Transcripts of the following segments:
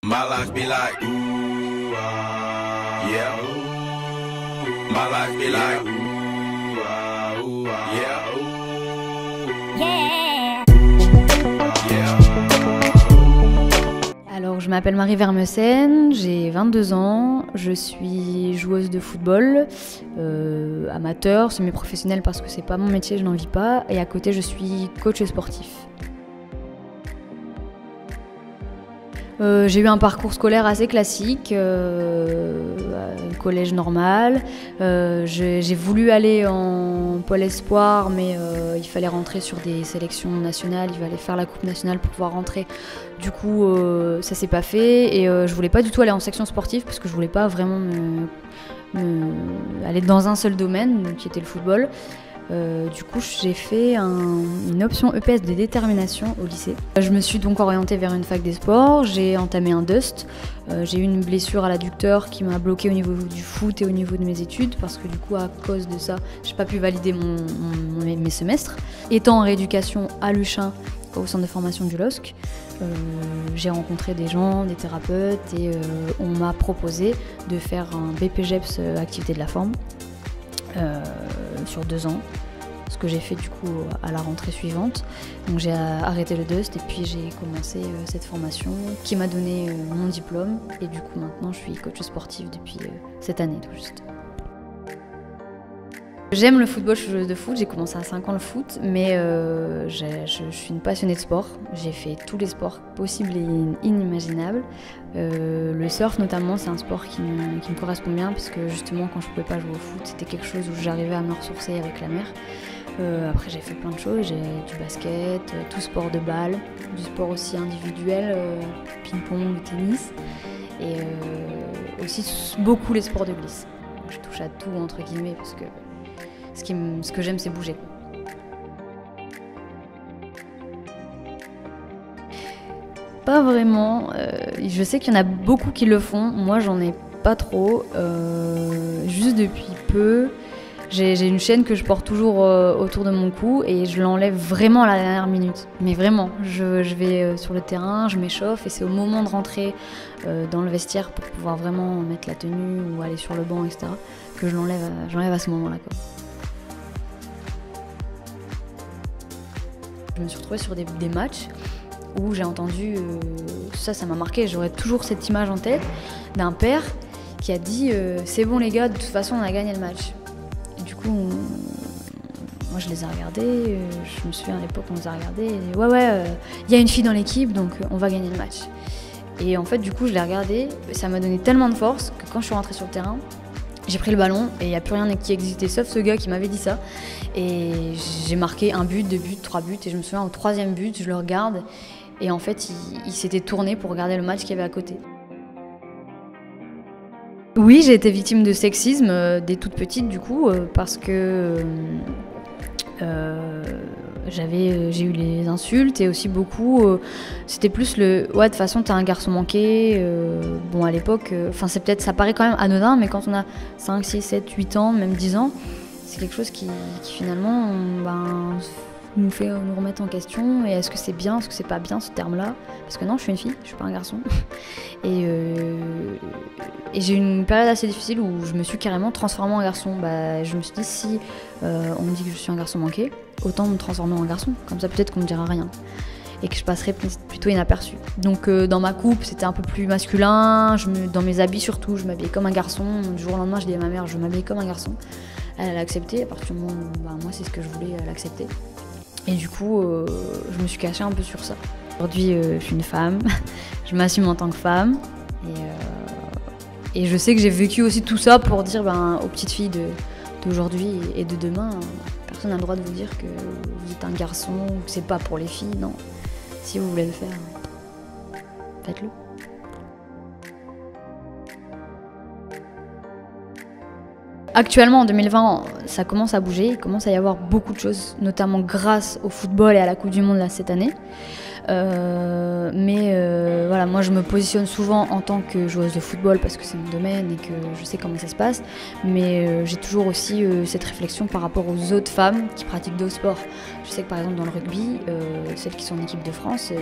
My life be like, ooh, ah, yeah, ooh. My life be like, ooh, ah, ooh, ah, yeah, ooh. Yeah. Yeah. Alors, je m'appelle Marie Vermeussen, j'ai 22 ans, je suis joueuse de football, amateur, semi-professionnelle parce que c'est pas mon métier, je n'en vis pas, et à côté je suis coach sportif. J'ai eu un parcours scolaire assez classique, collège normal. J'ai voulu aller en pôle espoir, mais il fallait rentrer sur des sélections nationales, il fallait faire la coupe nationale pour pouvoir rentrer. Du coup, ça s'est pas fait et je voulais pas du tout aller en section sportive parce que je voulais pas vraiment aller dans un seul domaine, qui était le football. Du coup, j'ai fait une option EPS de détermination au lycée. Je me suis donc orientée vers une fac des sports, j'ai entamé un DUST. J'ai eu une blessure à l'adducteur qui m'a bloquée au niveau du foot et au niveau de mes études parce que du coup, à cause de ça, j'ai pas pu valider mes semestres. Étant en rééducation à Luchin, au centre de formation du LOSC, j'ai rencontré des gens, des thérapeutes et on m'a proposé de faire un BPGEPS activité de la forme. Sur 2 ans, ce que j'ai fait du coup à la rentrée suivante. Donc j'ai arrêté le DUST et puis j'ai commencé cette formation qui m'a donné mon diplôme et du coup maintenant je suis coach sportif depuis cette année tout juste. J'aime le football, je suis joueuse de foot, j'ai commencé à 5 ans le foot, mais je suis une passionnée de sport. J'ai fait tous les sports possibles et inimaginables. Le surf notamment, c'est un sport qui me correspond bien, puisque justement quand je ne pouvais pas jouer au foot, c'était quelque chose où j'arrivais à me ressourcer avec la mer. Après j'ai fait plein de choses, j'ai du basket, tout sport de balle, du sport aussi individuel, ping-pong, tennis, et aussi beaucoup les sports de glisse. Je touche à tout entre guillemets, parce que ce que j'aime, c'est bouger. Pas vraiment. Je sais qu'il y en a beaucoup qui le font. Moi, j'en ai pas trop. Juste depuis peu, j'ai une chaîne que je porte toujours autour de mon cou et je l'enlève vraiment à la dernière minute. Mais vraiment, je vais sur le terrain, je m'échauffe et c'est au moment de rentrer dans le vestiaire pour pouvoir vraiment mettre la tenue ou aller sur le banc, etc. que je l'enlève à ce moment-là, quoi. Je me suis retrouvée sur des matchs où j'ai entendu, ça m'a marqué, j'aurai toujours cette image en tête, d'un père qui a dit c'est bon les gars, de toute façon on a gagné le match. Et du coup, moi je les ai regardés, je me souviens à l'époque on les a regardés, et ouais, il y a une fille dans l'équipe donc on va gagner le match. Et en fait du coup je l'ai regardé, ça m'a donné tellement de force que quand je suis rentrée sur le terrain, j'ai pris le ballon et il n'y a plus rien qui existait sauf ce gars qui m'avait dit ça. Et j'ai marqué 1 but, 2 buts, 3 buts. Et je me souviens au 3e but, je le regarde. Et en fait, il s'était tourné pour regarder le match qu'il y avait à côté. Oui, j'ai été victime de sexisme dès toute petite du coup, parce que j'ai eu les insultes et aussi beaucoup, c'était plus le « ouais, de toute façon, t'es un garçon manqué ». Bon, à l'époque, ça paraît quand même anodin, mais quand on a 5, 6, 7, 8 ans, même 10 ans, c'est quelque chose qui finalement nous fait nous remettre en question. Et est-ce que c'est bien, est-ce que c'est pas bien ce terme-là? Parce que non, je suis une fille, je suis pas un garçon. Et j'ai eu une période assez difficile où je me suis carrément transformée en garçon. Je me suis dit, si on me dit que je suis un garçon manqué, autant me transformer en garçon. Comme ça, peut-être qu'on me dira rien. Et que je passerai plutôt inaperçue. Donc dans ma coupe, c'était un peu plus masculin. Dans mes habits surtout, je m'habillais comme un garçon. Du jour au lendemain, je dis à ma mère, je m'habillais comme un garçon. Elle a accepté. À partir du moment où moi, c'est ce que je voulais, elle a accepté. Et du coup, je me suis cachée un peu sur ça. Aujourd'hui, je suis une femme. Je m'assume en tant que femme. Et je sais que j'ai vécu aussi tout ça pour dire aux petites filles d'aujourd'hui et de demain, personne n'a le droit de vous dire que vous êtes un garçon ou que c'est pas pour les filles. Non. Si vous voulez le faire, faites-le. Actuellement, en 2020, ça commence à bouger, il commence à y avoir beaucoup de choses, notamment grâce au football et à la Coupe du Monde là, cette année. Voilà, moi je me positionne souvent en tant que joueuse de football parce que c'est mon domaine et que je sais comment ça se passe, mais j'ai toujours aussi cette réflexion par rapport aux autres femmes qui pratiquent d'autres sports. Je sais que par exemple dans le rugby, celles qui sont en équipe de France,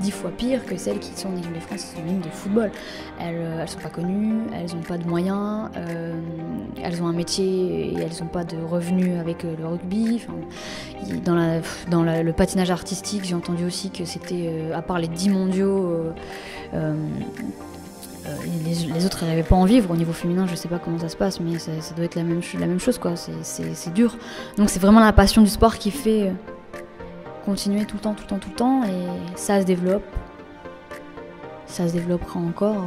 10 fois pire que celles qui sont en équipe de France, qui sont une de football. Elles sont pas connues, elles n'ont pas de moyens, elles ont un métier et elles n'ont pas de revenus avec le rugby. Enfin, le patinage artistique, j'ai entendu aussi que c'était, à part les 10 mondiaux, les autres n'arrivaient pas à en vivre. Au niveau féminin, je sais pas comment ça se passe, mais ça doit être la même chose, quoi. C'est dur. Donc c'est vraiment la passion du sport qui fait continuer tout le temps, et ça se développe. Ça se développera encore.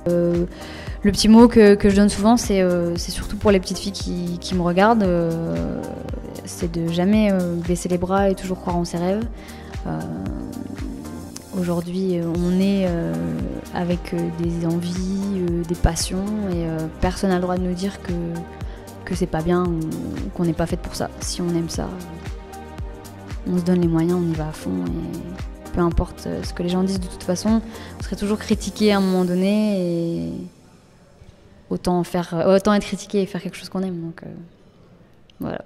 Le petit mot que je donne souvent, c'est surtout pour les petites filles qui me regardent, c'est de jamais baisser les bras et toujours croire en ses rêves. Aujourd'hui, on est avec des envies, des passions, et personne n'a le droit de nous dire que c'est pas bien ou qu'on n'est pas faite pour ça. Si on aime ça, on se donne les moyens, on y va à fond, et peu importe ce que les gens disent, de toute façon, on serait toujours critiqué à un moment donné, et autant être critiqué et faire quelque chose qu'on aime. Donc voilà.